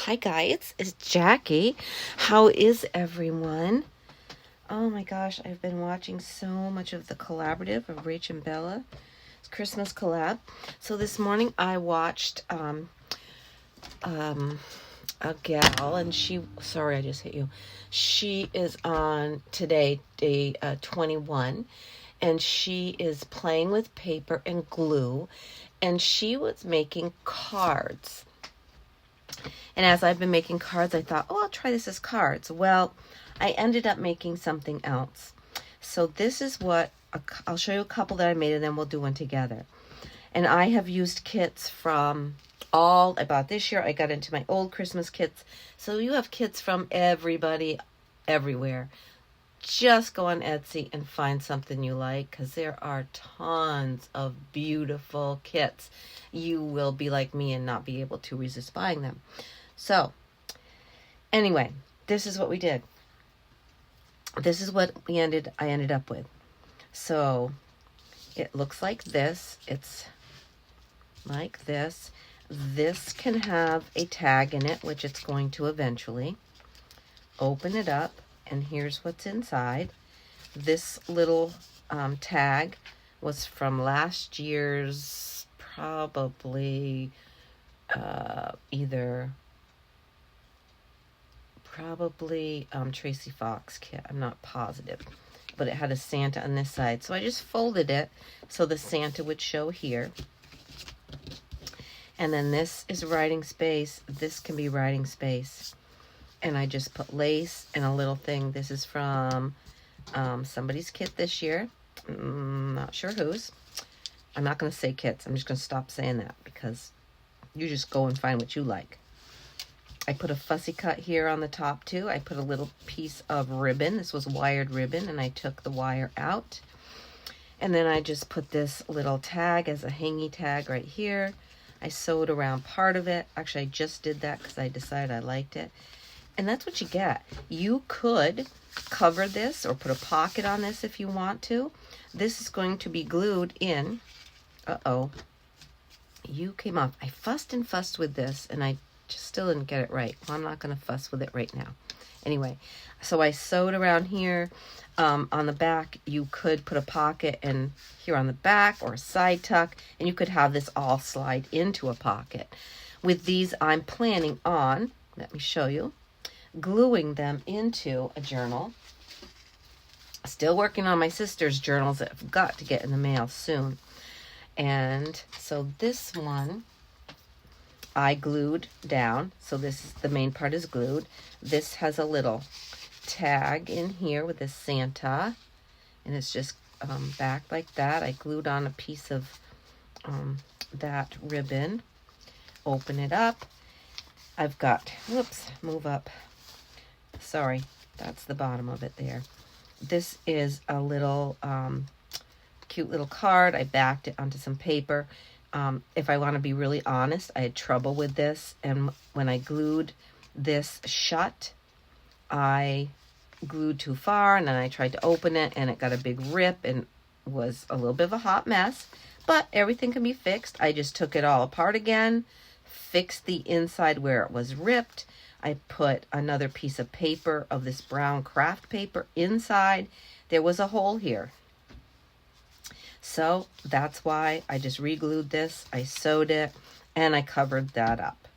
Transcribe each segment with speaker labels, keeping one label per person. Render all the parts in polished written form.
Speaker 1: Hi guys, it's Jackie. How is everyone? Oh my gosh, I've been watching so much of the collaborative of Rach and Bella. It's Christmas collab. So this morning I watched a gal, and sorry I just hit you. She is on today, day 21, and she is playing with paper and glue, and she was making cards. And as I've been making cards, I thought, oh, I'll try this as cards. Well, I ended up making something else. So this is what, I'll show you a couple that I made, and then we'll do one together. And I have used kits from all I bought this year. I got into my old Christmas kits. So you have kits from everybody, everywhere. Just go on Etsy and find something you like, because there are tons of beautiful kits. You will be like me and not be able to resist buying them. So anyway, this is what we did. This is what I ended up with. So it looks like this. It's like this. This can have a tag in it, which it's going to eventually. Open it up, and here's what's inside. This little tag was from last year's, probably Tracy Fox kit. I'm not positive, but it had a Santa on this side. So I just folded it so the Santa would show here. And then this is writing space. This can be writing space. And I just put lace and a little thing. This is from somebody's kit this year. Not sure whose. I'm not going to say kits. I'm just going to stop saying that, because you just go and find what you like. I put a fussy cut here on the top too. I put a little piece of ribbon. This was wired ribbon, and I took the wire out. And then I just put this little tag as a hangy tag right here. I sewed around part of it. Actually, I just did that because I decided I liked it. And that's what you get. You could cover this or put a pocket on this if you want to. This is going to be glued in. Uh-oh. You came off. I fussed and fussed with this, and I just still didn't get it right. Well, I'm not going to fuss with it right now. Anyway, so I sewed around here. On the back, you could put a pocket, and here on the back, or a side tuck, and you could have this all slide into a pocket. With these, I'm planning on, let me show you, gluing them into a journal. Still working on my sister's journals that I've got to get in the mail soon. And so this one I glued down. So the main part is glued. This has a little tag in here with this Santa, and it's just back like that. I glued on a piece of that ribbon. Open it up. I've got, whoops, move up. Sorry, that's the bottom of it there. This is a little cute little card. I backed it onto some paper. If I want to be really honest, I had trouble with this, and when I glued this shut, I glued too far, and then I tried to open it, and it got a big rip and was a little bit of a hot mess, but everything can be fixed. I just took it all apart again, fixed the inside where it was ripped. I put another piece of paper, of this brown craft paper, inside. There was a hole here. So that's why I just re-glued this. I sewed it, and I covered that up.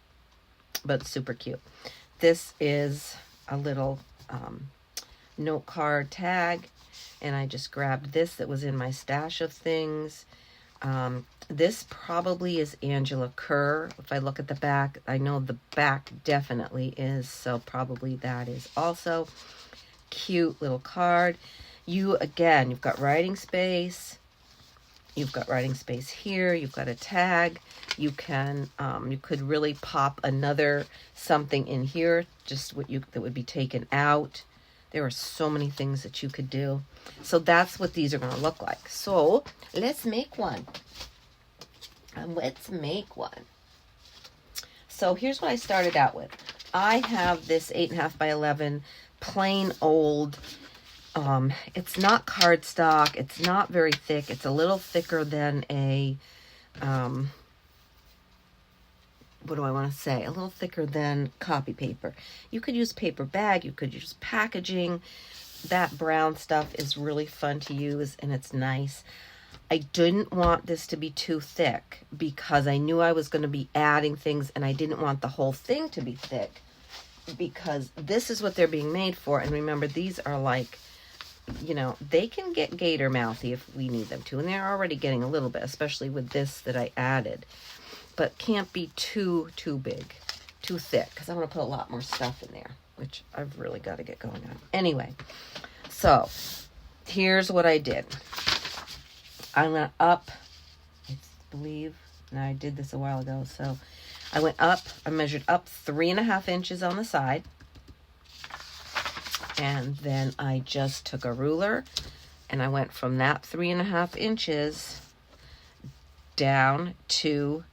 Speaker 1: But it's super cute. This is a little note card tag, and I just grabbed this that was in my stash of things. This probably is Angela Kerr. If I look at the back, I know the back definitely is, so probably that is also. Cute little card. You've got writing space. You've got writing space here. You've got a tag. You can, you could really pop another something in here, just that would be taken out. There are so many things that you could do. So that's what these are going to look like. So let's make one. So here's what I started out with. I have this 8.5 by 11 plain old. It's not cardstock. It's not very thick. It's a little thicker than a what do I want to say? A little thicker than copy paper. You could use paper bag, you could use packaging. That brown stuff is really fun to use and it's nice. I didn't want this to be too thick because I knew I was going to be adding things and I didn't want the whole thing to be thick because this is what they're being made for. And remember, these are like, you know, they can get gator mouthy if we need them to. And they're already getting a little bit, especially with this that I added. But can't be too big, too thick, because I want to put a lot more stuff in there, which I've really got to get going on. Anyway, so here's what I did. I went up, I believe, now I did this a while ago, so I went up, I measured up 3.5 inches on the side, and then I just took a ruler, and I went from that 3.5 inches down to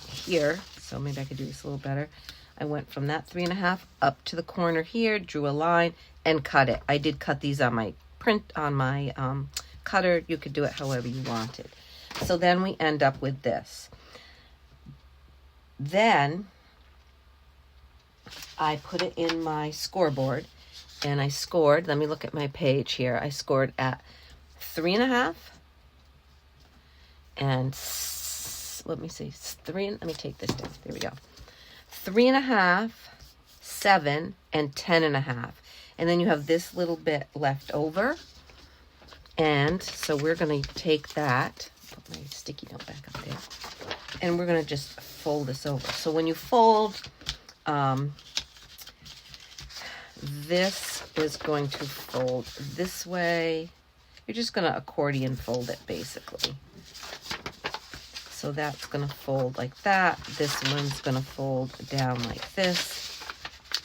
Speaker 1: here, so maybe I could do this a little better. I went from that 3.5 up to the corner here, drew a line, and cut it. I did cut these on my cutter. You could do it however you wanted. So then we end up with this. Then I put it in my scoreboard and I scored. Let me look at my page here. I scored at 3.5 and let me see, let me take this down. There we go. 3.5, 7, and 10.5. And then you have this little bit left over. And so we're going to take that, put my sticky note back up there, and we're going to just fold this over. So when you fold, this is going to fold this way. You're just going to accordion fold it, basically. So that's going to fold like that. This one's going to fold down like this,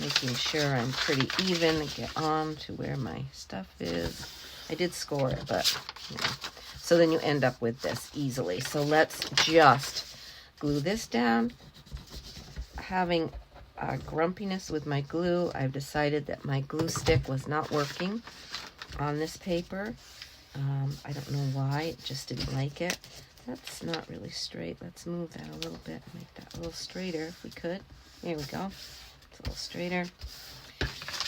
Speaker 1: making sure I'm pretty even and get on to where my stuff is. I did score it, but, you know. So then you end up with this easily. So let's just glue this down. Having grumpiness with my glue, I've decided that my glue stick was not working on this paper. I don't know why, it just didn't like it. That's not really straight. Let's move that a little bit, make that a little straighter if we could. There we go. It's a little straighter.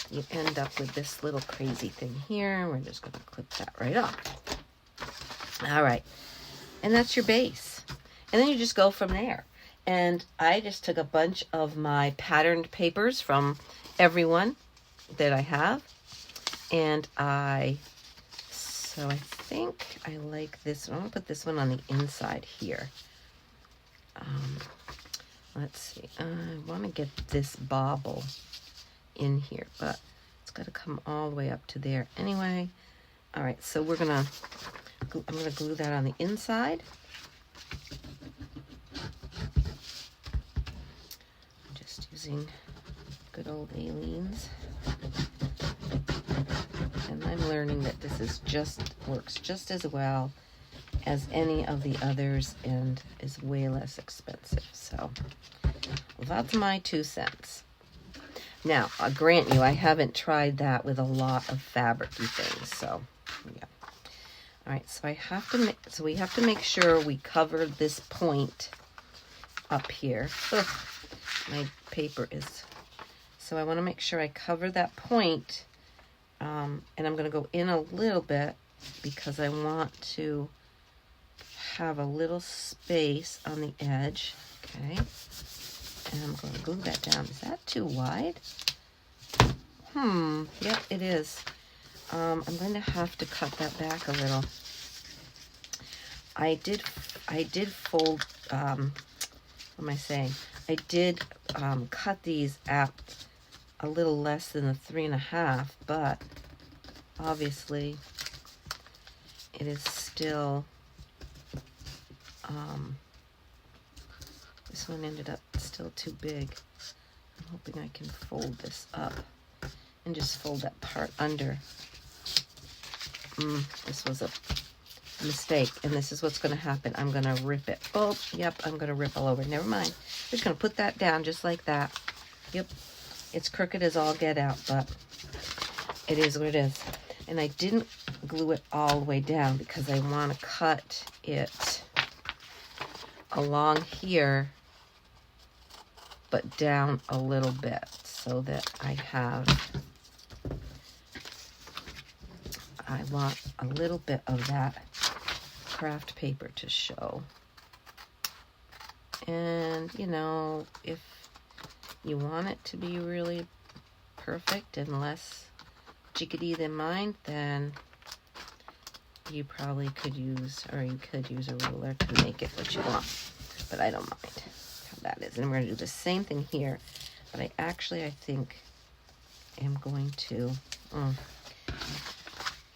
Speaker 1: You end up with this little crazy thing here. We're just going to clip that right off. All right. And that's your base. And then you just go from there. And I just took a bunch of my patterned papers from everyone that I have. And so I think I like this one. I'm going to put this one on the inside here. Let's see. I want to get this bobble in here, but it's got to come all the way up to there anyway. All right, so I'm gonna glue that on the inside. I'm just using good old Aleene's, and I'm learning that this works just as well as any of the others and is way less expensive. So that's my 2 cents. Now, I'll grant you, I haven't tried that with a lot of fabric-y things, so, yeah. All right, so we have to make sure we cover this point up here. Ugh, my paper is, so I want to make sure I cover that point, and I'm going to go in a little bit because I want to have a little space on the edge, okay? And I'm going to glue that down. Is that too wide? Yep, it is. I'm going to have to cut that back a little. I did fold, what am I saying? I did cut these at a little less than the 3.5, but obviously it is still, this one ended up still too big. I'm hoping I can fold this up and just fold that part under. This was a mistake, and this is what's going to happen. I'm going to rip it. Oh, yep, I'm going to rip all over. Never mind. Just going to put that down just like that. Yep, it's crooked as all get out, but it is what it is. And I didn't glue it all the way down because I want to cut it along here but down a little bit so that I want a little bit of that craft paper to show. And, you know, if you want it to be really perfect and less jiggity than mine, then you probably could use, or you could use a ruler to make it what you want. But I don't mind how that is. And we're going to do the same thing here. But I think am going to,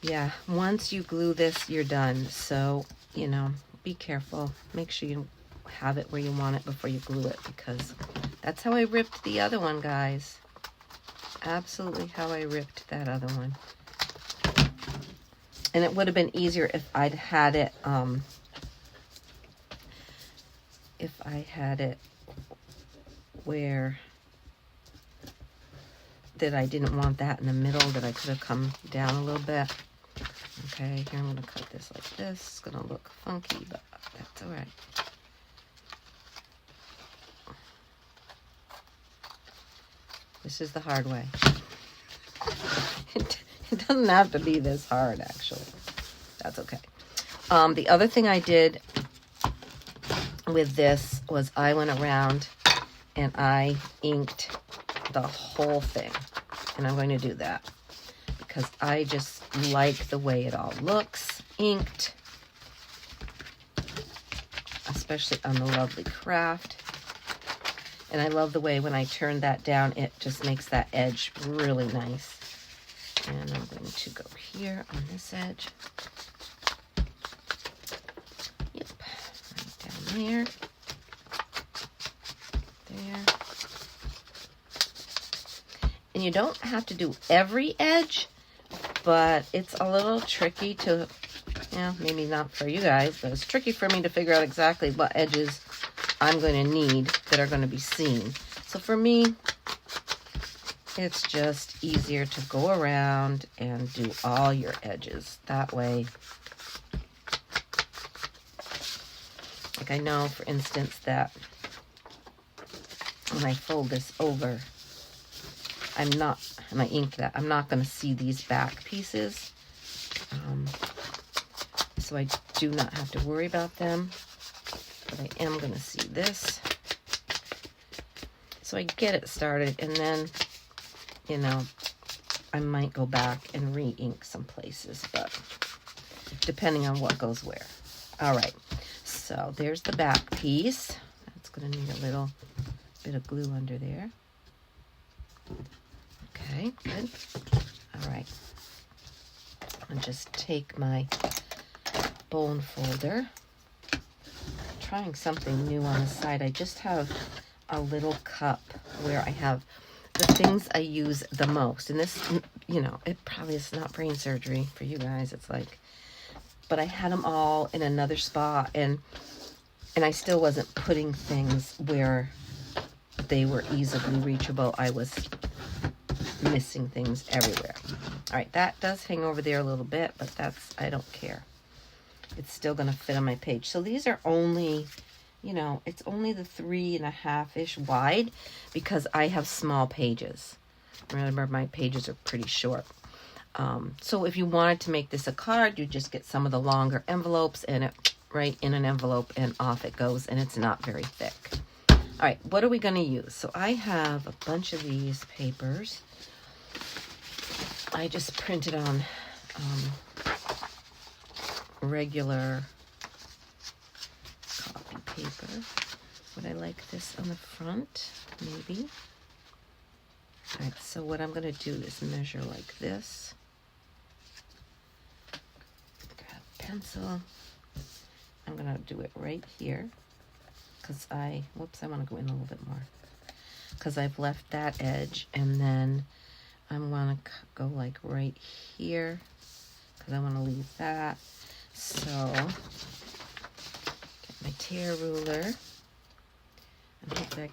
Speaker 1: yeah, once you glue this, you're done. So, you know, be careful. Make sure you have it where you want it before you glue it, because that's how I ripped the other one, guys. Absolutely how I ripped that other one. And it would have been easier if I'd had it, where that I didn't want that in the middle, that I could have come down a little bit. Okay, here I'm going to cut this like this. It's going to look funky, but that's all right. This is the hard way. It doesn't have to be this hard, actually. That's okay. The other thing I did with this was I went around and I inked the whole thing. And I'm going to do that because I just like the way it all looks inked, especially on the lovely craft. And I love the way when I turn that down, it just makes that edge really nice. And I'm going to go here on this edge. Yep, right down there. There. And you don't have to do every edge, but it's a little tricky to, yeah, maybe not for you guys, but it's tricky for me to figure out exactly what edges I'm going to need that are going to be seen. So for me, it's just easier to go around and do all your edges. That way, like I know, for instance, that when I fold this over, and I ink that, I'm not going to see these back pieces. So I do not have to worry about them. But I am going to see this. So I get it started, and then, you know, I might go back and re-ink some places, but depending on what goes where. All right, so there's the back piece. That's going to need a little bit of glue under there. Okay, good. All right. I'll just take my bone folder. Trying something new on the side. I just have a little cup where I have the things I use the most. And this, you know, it probably is not brain surgery for you guys. It's like, but I had them all in another spot, and I still wasn't putting things where they were easily reachable. I was missing things everywhere. All right, that does hang over there a little bit, but that's, I don't care. It's still going to fit on my page. So these are only, you know, it's only the 3.5-ish wide because I have small pages. Remember, my pages are pretty short. So if you wanted to make this a card, you just get some of the longer envelopes and it right in an envelope and off it goes, and it's not very thick. All right, what are we going to use? So I have a bunch of these papers. I just printed on regular copy paper. Would I like this on the front? Maybe. All right, so what I'm going to do is measure like this. Grab a pencil. I'm going to do it right here because I want to go in a little bit more because I've left that edge, and then I want to go like right here because I want to leave that. So, get my tear ruler, and hopefully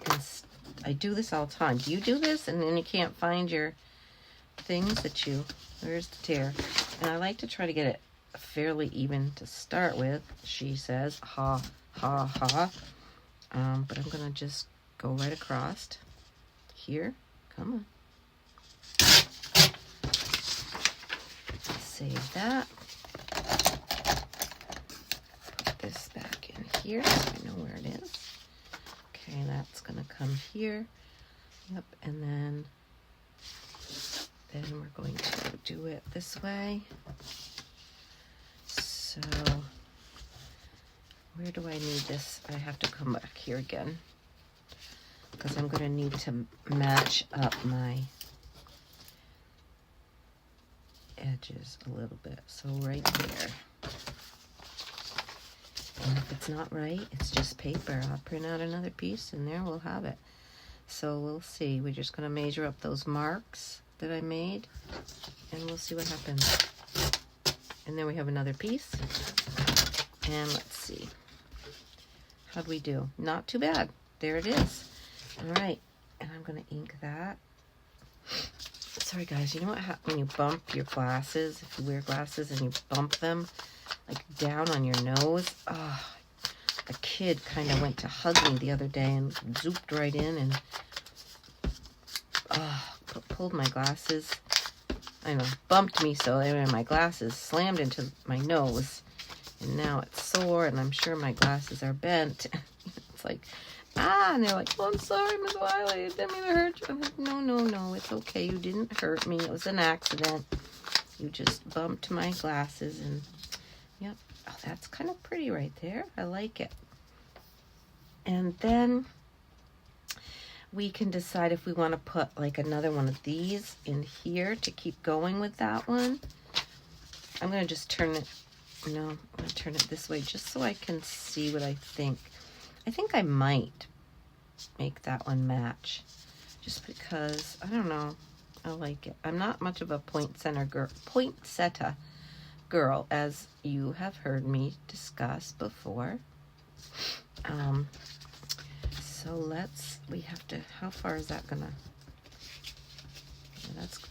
Speaker 1: I do this all the time. Do you do this and then you can't find your things that there's the tear. And I like to try to get it fairly even to start with, she says, ha, ha, ha. But I'm going to just go right across here. Come on. Save that. Put this back in here so I know where it is. Okay, that's gonna come here. Yep, and then we're going to do it this way. So where do I need this? I have to come back here again because I'm going to need to match up my edges a little bit. So right there. And if it's not right, it's just paper. I'll print out another piece and there we'll have it. So we'll see. We're just going to measure up those marks that I made and we'll see what happens. And then we have another piece. And let's see. How'd we do? Not too bad. There it is. All right. And I'm going to ink that. Sorry, guys. You know what happens when you bump your glasses? If you wear glasses and you bump them, like down on your nose. Oh, a kid kind of went to hug me the other day and zooped right in and pulled my glasses. I know, bumped me so my glasses slammed into my nose. And now it's sore, and I'm sure my glasses are bent. It's like, and they're like, oh, I'm sorry, Miss Wiley, I didn't mean to hurt you. I'm like, no, it's okay. You didn't hurt me. It was an accident. You just bumped my glasses, and yep. Oh, that's kind of pretty right there. I like it. And then we can decide if we want to put like another one of these in here to keep going with that one. I'm going to just turn it. No, I'm going to turn it this way just so I can see what I think. I think I might make that one match just because, I don't know, I like it. I'm not much of a poinsettia girl, as you have heard me discuss before. So we have to, how far is that going to,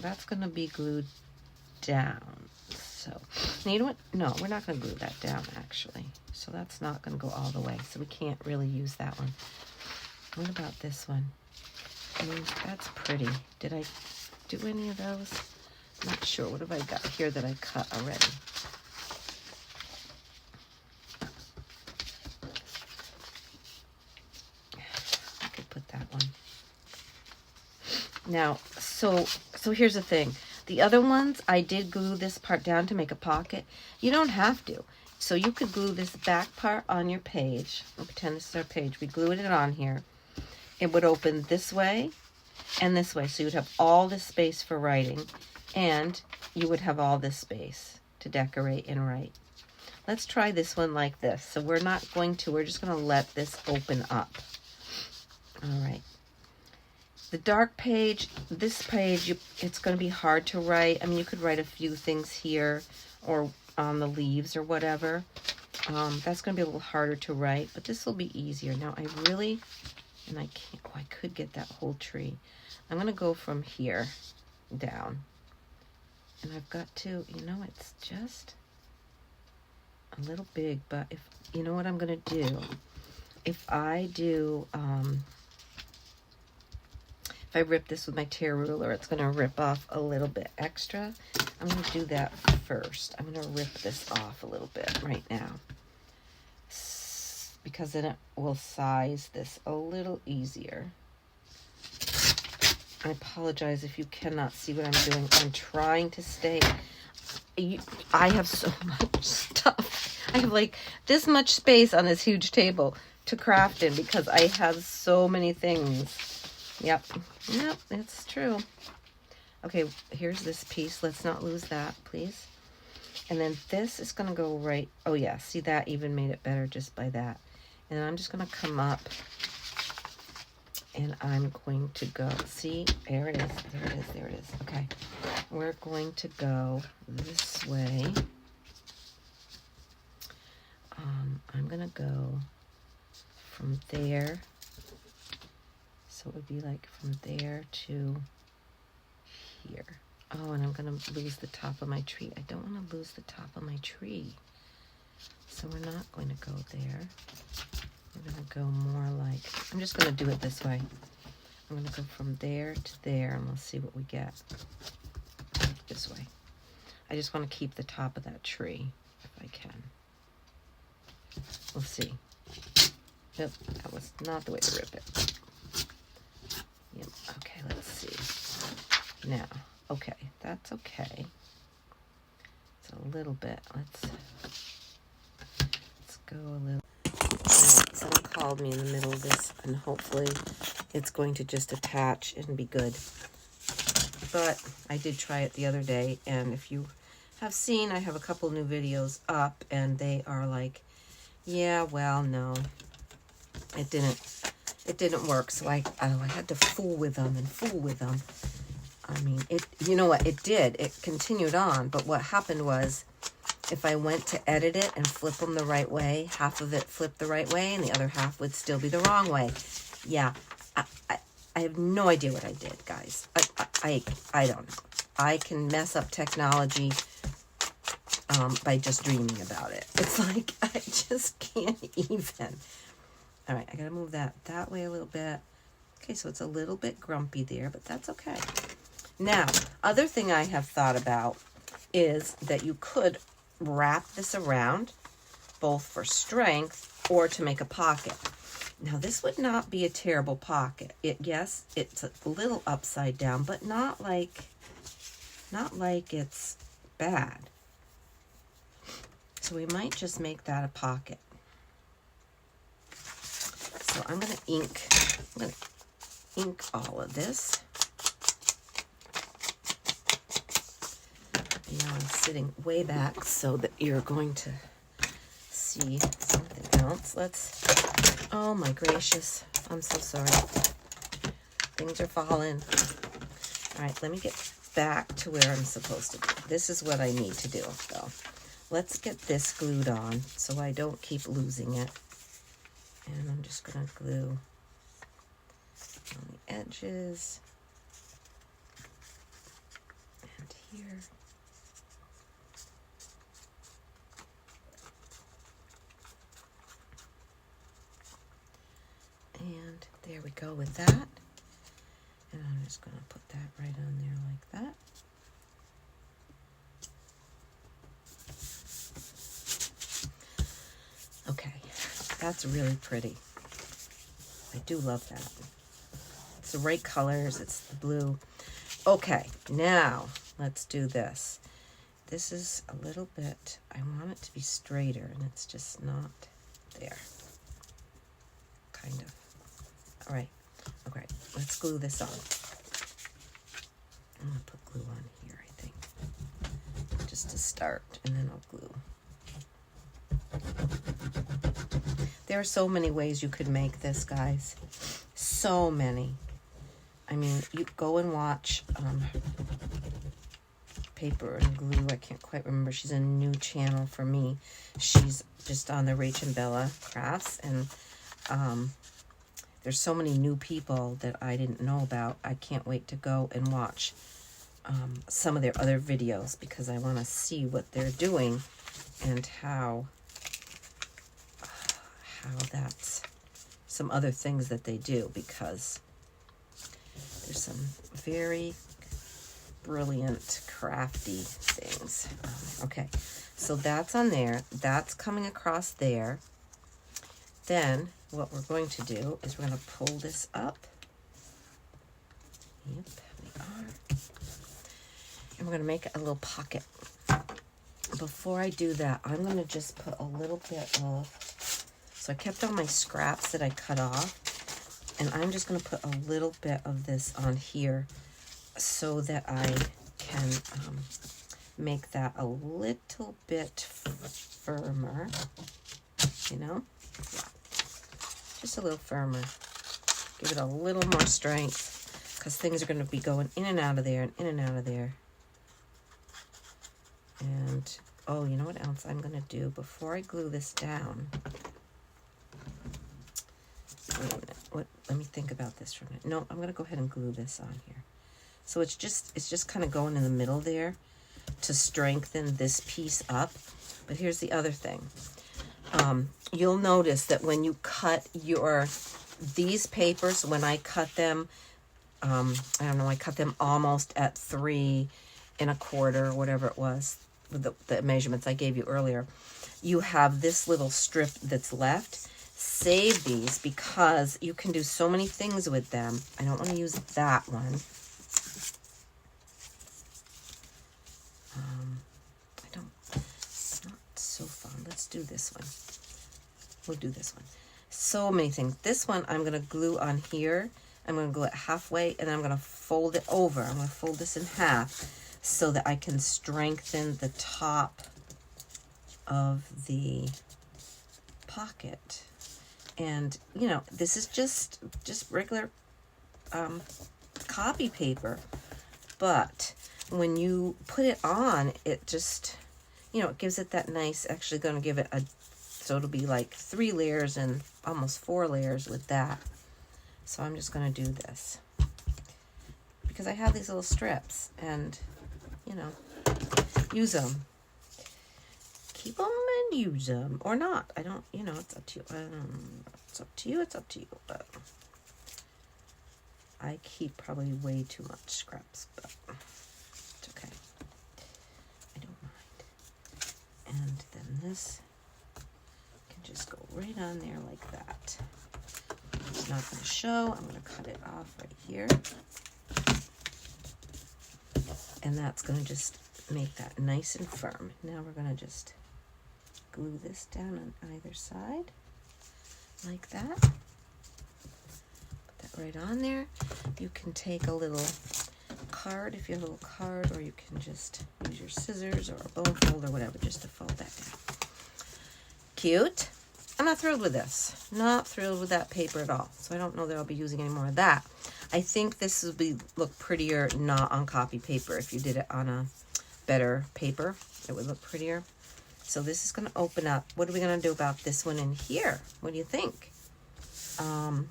Speaker 1: that's going to be glued down. So, now you know what? No, we're not going to glue that down, actually. So that's not going to go all the way. So we can't really use that one. What about this one? I mean, that's pretty. Did I do any of those? Not sure. What have I got here that I cut already? I could put that one. Now, so here's the thing. The other ones, I did glue this part down to make a pocket. You don't have to. So you could glue this back part on your page. I'll pretend this is our page. We glued it on here. It would open this way and this way. So you'd have all this space for writing. And you would have all this space to decorate and write. Let's try this one like this. So we're just going to let this open up. All right. The dark page, this page, it's going to be hard to write. I mean, you could write a few things here or on the leaves or whatever. That's going to be a little harder to write, but this will be easier. Now, I could get that whole tree. I'm going to go from here down. And I've got to, it's just a little big, but if what I'm going to do, if I rip this with my tear ruler, it's going to rip off a little bit extra. I'm going to do that first. I'm going to rip this off a little bit right now because then it will size this a little easier. I apologize if you cannot see what I'm doing. I'm trying to stay. I have so much stuff. I have like this much space on this huge table to craft in because I have so many things. Yep, it's true. Okay, here's this piece. Let's not lose that, please. And then this is going to go right. Oh, yeah, see, that even made it better just by that. And I'm just going to come up and I'm going to go. See, there it is. There it is. Okay, we're going to go this way. I'm going to go from there. So it would be like from there to here. Oh, and I'm going to lose the top of my tree. I don't want to lose the top of my tree. So we're not going to go there. I'm gonna go more like, I'm just gonna do it this way. I'm gonna go from there to there and we'll see what we get. This way. I just want to keep the top of that tree if I can. We'll see. Yep, that was not the way to rip it. Yep, okay, let's see. Now, okay, that's okay. It's a little bit, let's go a little. Now, someone called me in the middle of this, and hopefully it's going to just attach and be good. But I did try it the other day, and if you have seen, I have a couple new videos up, and they are like, yeah, well, no, it didn't work. So I had to fool with them and fool with them. I mean, you know what, it did. It continued on, but what happened was, if I went to edit it and flip them the right way, half of it flipped the right way, and the other half would still be the wrong way. Yeah, I have no idea what I did, guys. I don't know. I can mess up technology by just dreaming about it. It's like, I just can't even. All right, I gotta move that way a little bit. Okay, so it's a little bit grumpy there, but that's okay. Now, other thing I have thought about is that you could wrap this around, both for strength or to make a pocket. Now, this would not be a terrible pocket. Yes, it's a little upside down, but not like it's bad. So we might just make that a pocket. So I'm going to ink all of this. Now I'm sitting way back so that you're going to see something else. Oh my gracious, I'm so sorry. Things are falling. All right, let me get back to where I'm supposed to be. This is what I need to do, though. Let's get this glued on so I don't keep losing it. And I'm just gonna glue on the edges and here. And there we go with that. And I'm just going to put that right on there like that. Okay, that's really pretty. I do love that. It's the right colors, it's the blue. Okay, now let's do this. This is a little bit, I want it to be straighter, and it's just not there. Kind of. All right, okay, let's glue this on. I'm gonna put glue on here, I think, just to start, and then I'll glue. There are so many ways you could make this, guys. So many. I mean, you go and watch Paper and Glue. I can't quite remember. She's a new channel for me. She's just on the Rach and Bella Crafts, and there's so many new people that I didn't know about. I can't wait to go and watch some of their other videos because I want to see what they're doing and how that's some other things that they do, because there's some very brilliant crafty things. Okay, so that's on there. That's coming across there. Then what we're going to do is we're going to pull this up. Yep, we are. And we're going to make a little pocket. Before I do that, I'm going to just put a little bit of, so I kept all my scraps that I cut off, and I'm just going to put a little bit of this on here so that I can make that a little bit firmer, you know? Yeah. Just a little firmer. Give it a little more strength, because things are going to be going in and out of there and in and out of there. And, oh, you know what else I'm going to do before I glue this down? Wait a minute. Let me think about this for a minute. No, I'm going to go ahead and glue this on here. So it's just kind of going in the middle there to strengthen this piece up. But here's the other thing. you'll notice that when you cut these papers, when I cut them, I don't know, I cut them almost at 3 1/4, whatever it was, with the measurements I gave you earlier. You have this little strip that's left. Save these because you can do so many things with them. I don't want to use that one. It's not so fun. Let's do this one. We'll do this one. So many things. This one I'm going to glue on here. I'm going to glue it halfway, and then I'm going to fold it over. I'm going to fold this in half so that I can strengthen the top of the pocket. And, you know, this is just regular copy paper. But when you put it on, it just, you know, it gives it that nice, actually going to give it so it'll be like 3 layers and almost 4 layers with that. So I'm just going to do this because I have these little strips and, you know, use them. Keep them and use them or not. I don't, you know, it's up to you. It's up to you. It's up to you. But I keep probably way too much scraps, but it's okay. I don't mind. And then this can just go right on there like that. It's not going to show. I'm going to cut it off right here. And that's going to just make that nice and firm. Now we're going to just glue this down on either side like that. Put that right on there. You can take a little card if you have a little card, or you can just use your scissors or a bone folder or whatever just to fold that down. Cute. I'm not thrilled with this. Not thrilled with that paper at all. So I don't know that I'll be using any more of that. I think this would look prettier not on copy paper. If you did it on a better paper, it would look prettier. So this is going to open up. What are we going to do about this one in here? What do you think? I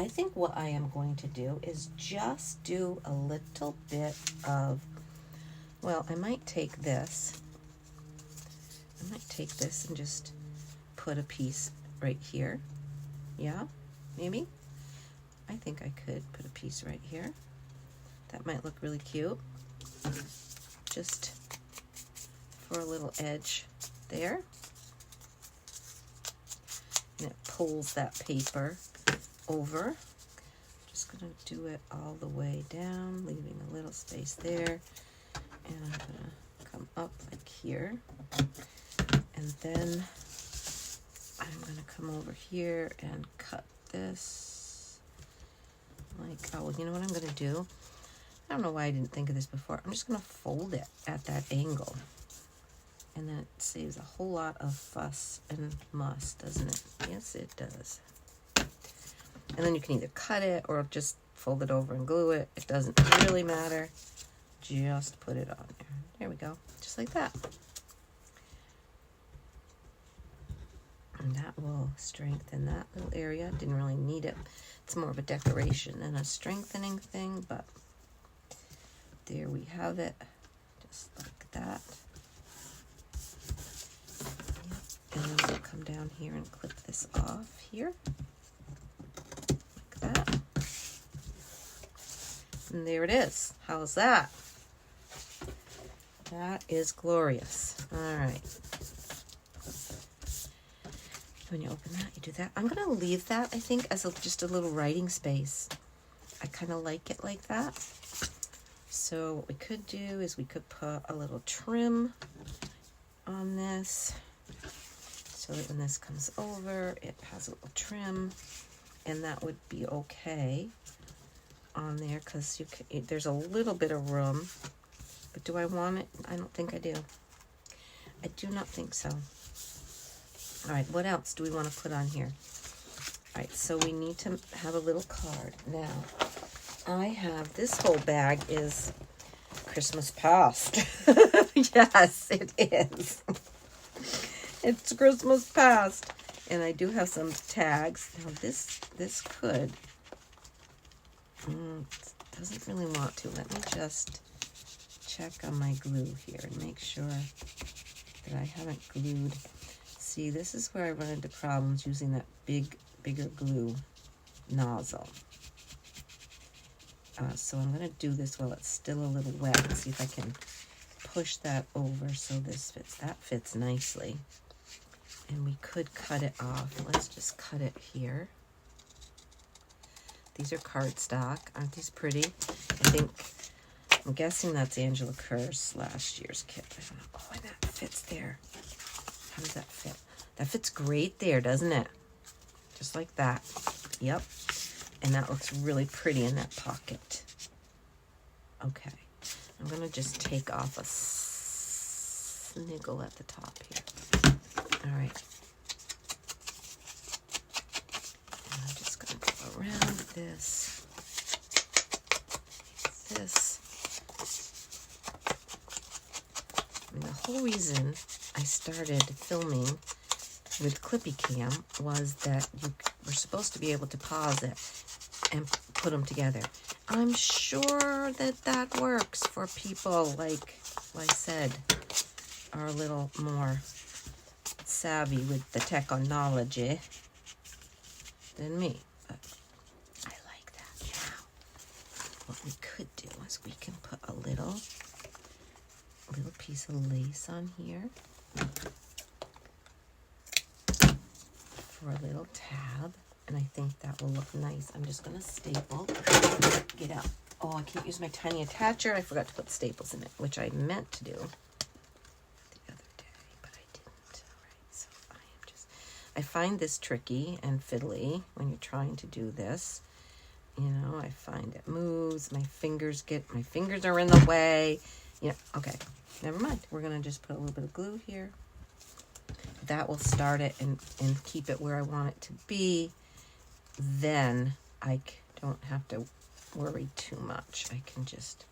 Speaker 1: think what I am going to do is just do a little bit of, well, I might take this. I might take this and just put a piece right here. Yeah, maybe. I think I could put a piece right here. That might look really cute. Just for a little edge there. And it pulls that paper over. Just gonna do it all the way down, leaving a little space there. And I'm gonna come up like here. And then I'm gonna come over here and cut this. Like, oh, you know what I'm gonna do? I don't know why I didn't think of this before. I'm just gonna fold it at that angle. And then it saves a whole lot of fuss and muss, doesn't it? Yes, it does. And then you can either cut it or just fold it over and glue it. It doesn't really matter. Just put it on there. There we go. Just like that. And that will strengthen that little area. Didn't really need it. It's more of a decoration than a strengthening thing, but there we have it. Just like that. And then we'll come down here and clip this off here. Like that. And there it is. How's that? That is glorious. All right. When you open that, you do that. I'm going to leave that, I think, as just a little writing space. I kind of like it like that. So what we could do is we could put a little trim on this so that when this comes over, it has a little trim, and that would be okay on there because there's a little bit of room. But do I want it? I don't think I do. I do not think so. All right, what else do we want to put on here? All right, so we need to have a little card. Now, I have, this whole bag is Christmas past. Yes, it is. It's Christmas past. And I do have some tags. Now, this could, doesn't really want to. Let me just check on my glue here and make sure that I haven't glued. see, this is where I run into problems using that bigger glue nozzle. So I'm going to do this while it's still a little wet and see if I can push that over so this fits. That fits nicely. And we could cut it off. Let's just cut it here. These are cardstock. Aren't these pretty? I'm guessing that's Angela Kerr's last year's kit. I don't know. Oh, and that fits there. How does that fit? That fits great there, doesn't it? Just like that. Yep. And that looks really pretty in that pocket. Okay. I'm going to just take off a sniggle at the top here. All right. And I'm just going to go around this. And the whole reason I started filming with Clippy Cam was that you were supposed to be able to pause it and put them together. I'm sure that works for people like I said, are a little more savvy with the technology than me. But I like that. Now, what we could do is we can put a little piece of lace on here for a little tab, and I think that will look nice. I'm just going to staple. Get out. Oh, I can't use my tiny attacher. I forgot to put staples in it, which I meant to do the other day, but I didn't. All right, so I find this tricky and fiddly when you're trying to do this. You know, I find it moves. My fingers are in the way. You know, okay, never mind. We're going to just put a little bit of glue here. That will start it and keep it where I want it to be. Then I don't have to worry too much. I can just,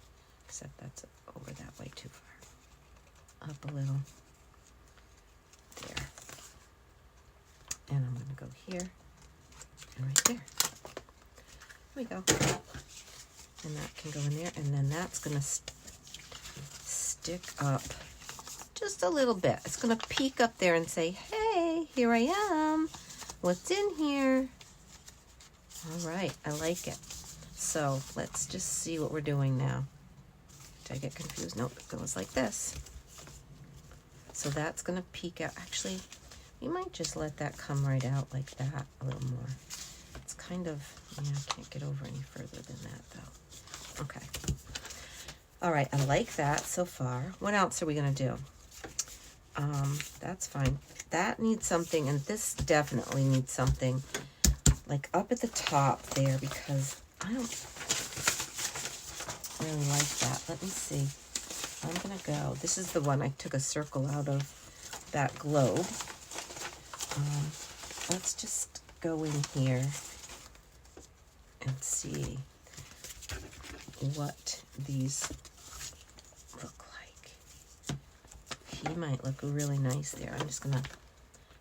Speaker 1: except that's over that way too far. Up a little. There. And I'm going to go here and right there. There we go. And that can go in there. And then that's going to stick up just a little bit. It's going to peek up there and say, hey, here I am. What's in here? All right, I like it. So let's just see what we're doing now. Did I get confused? Nope, it goes like this. So that's going to peek out. Actually, you might just let that come right out like that a little more. It's kind of, yeah, I can't get over any further than that though. Okay. All right, I like that so far. What else are we going to do? That's fine. That needs something, and this definitely needs something like up at the top there, because I don't really like that. Let me see. I'm going to go. This is the one I took a circle out of that globe. Let's just go in here and see what these look like. He might look really nice there. I'm just going to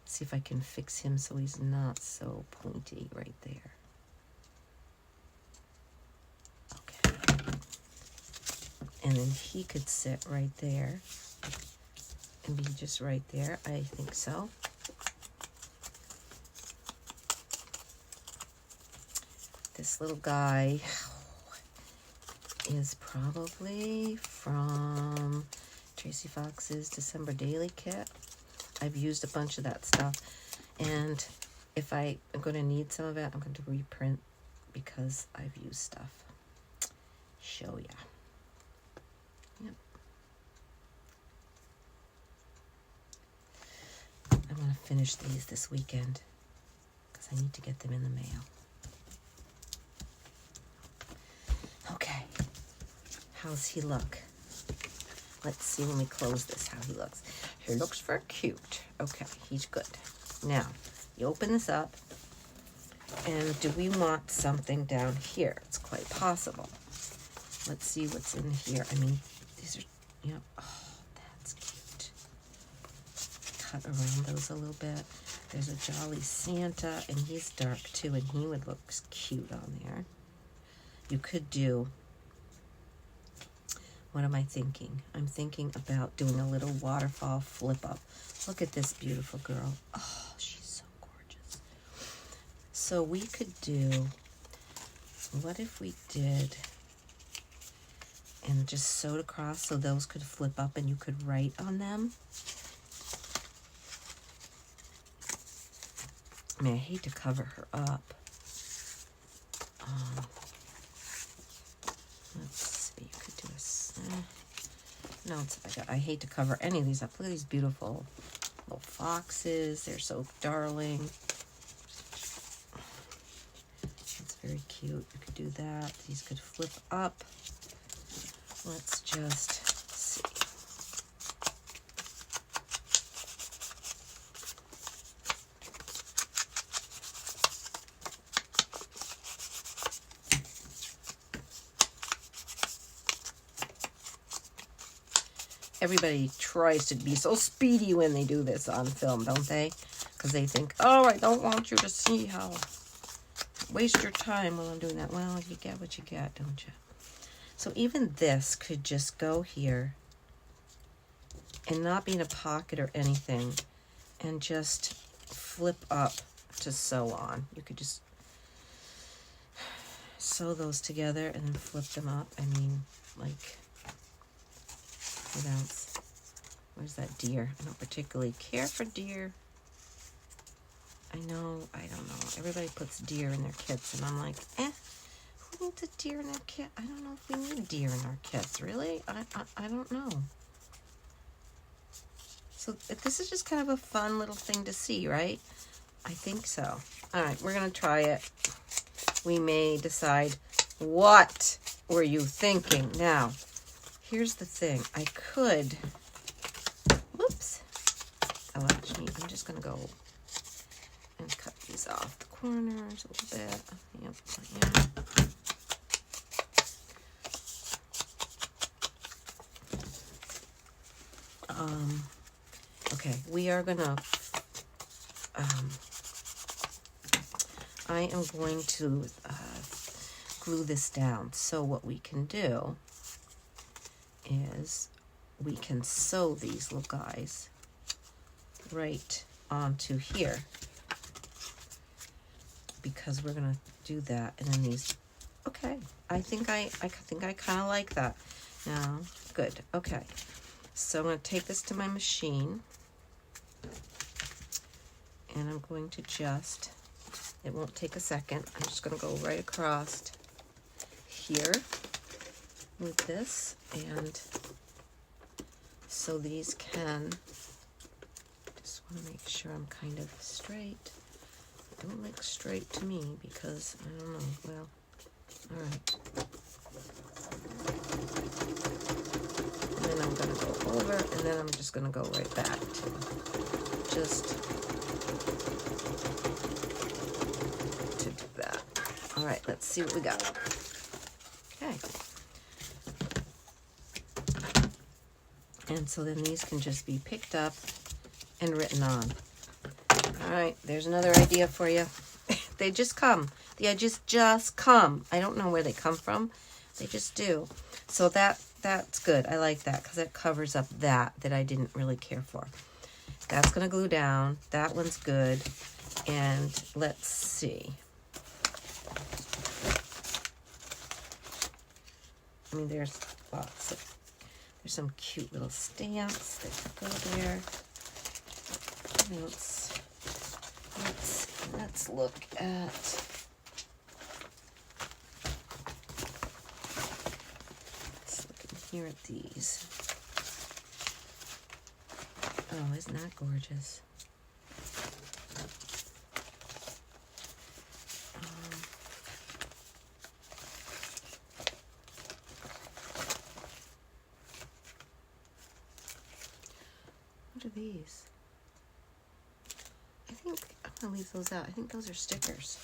Speaker 1: see if I can fix him so he's not so pointy right there. Okay. And then he could sit right there and be just right there. I think so. This little guy is probably from Tracy Fox's December Daily Kit. I've used a bunch of that stuff, and if I am going to need some of it, I'm going to reprint because I've used stuff. Show ya. Yep. I want to finish these this weekend because I need to get them in the mail. Okay. How's he look? Let's see when we close this how he looks. He looks very cute. Okay, he's good. Now, you open this up, and do we want something down here? It's quite possible. Let's see what's in here. I mean, these are, you know, oh, that's cute. Cut around those a little bit. There's a Jolly Santa, and he's dark too, and he would look cute on there. You could do What am I thinking? I'm thinking about doing a little waterfall flip up. Look at this beautiful girl. Oh, she's so gorgeous. So we could do, what if we did, and just sewed across so those could flip up and you could write on them. I mean, I hate to cover her up. Let's see, you could do a, no, I hate to cover any of these up. Look at these beautiful little foxes. They're so darling. That's very cute. You could do that. These could flip up. Let's just see. Everybody tries to be so speedy when they do this on film, don't they? Because they think, oh, I don't want you to see how, waste your time while I'm doing that. Well, you get what you get, don't you? So even this could just go here and not be in a pocket or anything and just flip up to sew on. You could just sew those together and then flip them up. I mean, like, what else? Where's that deer? I don't particularly care for deer. I don't know. Everybody puts deer in their kits, and I'm like, who needs a deer in their kit? I don't know if we need deer in our kits, really. I don't know. So this is just kind of a fun little thing to see, right? I think so. All right, we're going to try it. We may decide, what were you thinking? Now, here's the thing. I could, whoops. Oh, actually, I'm just going to go and cut these off the corners a little bit. Yep, yeah. Okay, we are gonna, I am going to glue this down. So what we can do is we can sew these little guys right onto here, because we're gonna do that. And then these, okay, I think I kind of like that. Now, good, okay. So I'm going to take this to my machine, and I'm going to just, it won't take a second, I'm just going to go right across here with this, and so these can, just want to make sure I'm kind of straight. Don't look straight to me, because I don't know, well, all right. And then I'm going to go over, and then I'm just going to go right back to just to do that. All right, let's see what we got. Okay. And so then these can just be picked up and written on. All right, there's another idea for you. They just come. The edges just come. I don't know where they come from. They just do. So that's good. I like that because it covers up that I didn't really care for. That's going to glue down. That one's good. And let's see. I mean, there's lots of, there's some cute little stamps that go there. Let's look at, here at these. Oh, isn't that gorgeous? What are these? I think I'm gonna leave those out. I think those are stickers.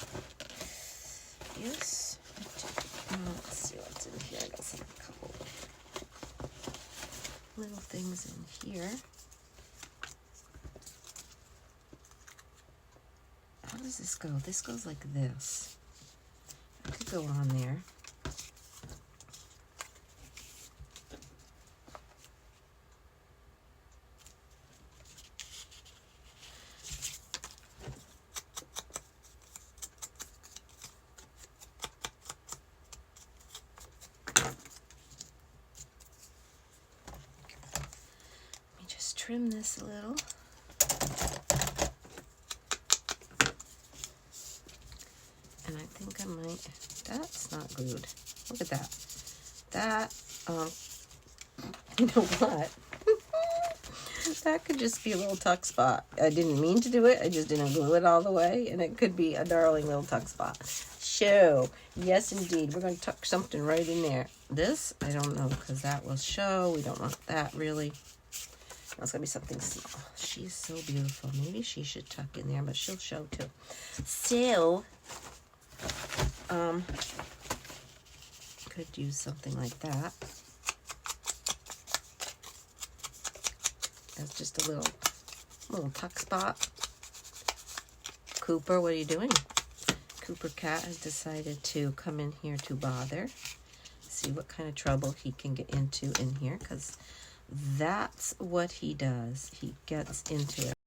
Speaker 1: Yes. Let's see what's in here. I got a couple little things in here. How does this go? This goes like this. I could go on there. trim this a little. And I think I might, that's not glued. Look at that. That, you know what? That could just be a little tuck spot. I didn't mean to do it. I just didn't glue it all the way. And it could be a darling little tuck spot. Show. Yes, indeed. We're going to tuck something right in there. This, I don't know, because that will show. We don't want that, really. That's going to be something small. She's so beautiful. Maybe she should tuck in there, but she'll show, too. So, could use something like that. That's just a little tuck spot. Cooper, what are you doing? Cooper Cat has decided to come in here to bother. See what kind of trouble he can get into in here, because that's what he does. He gets into it.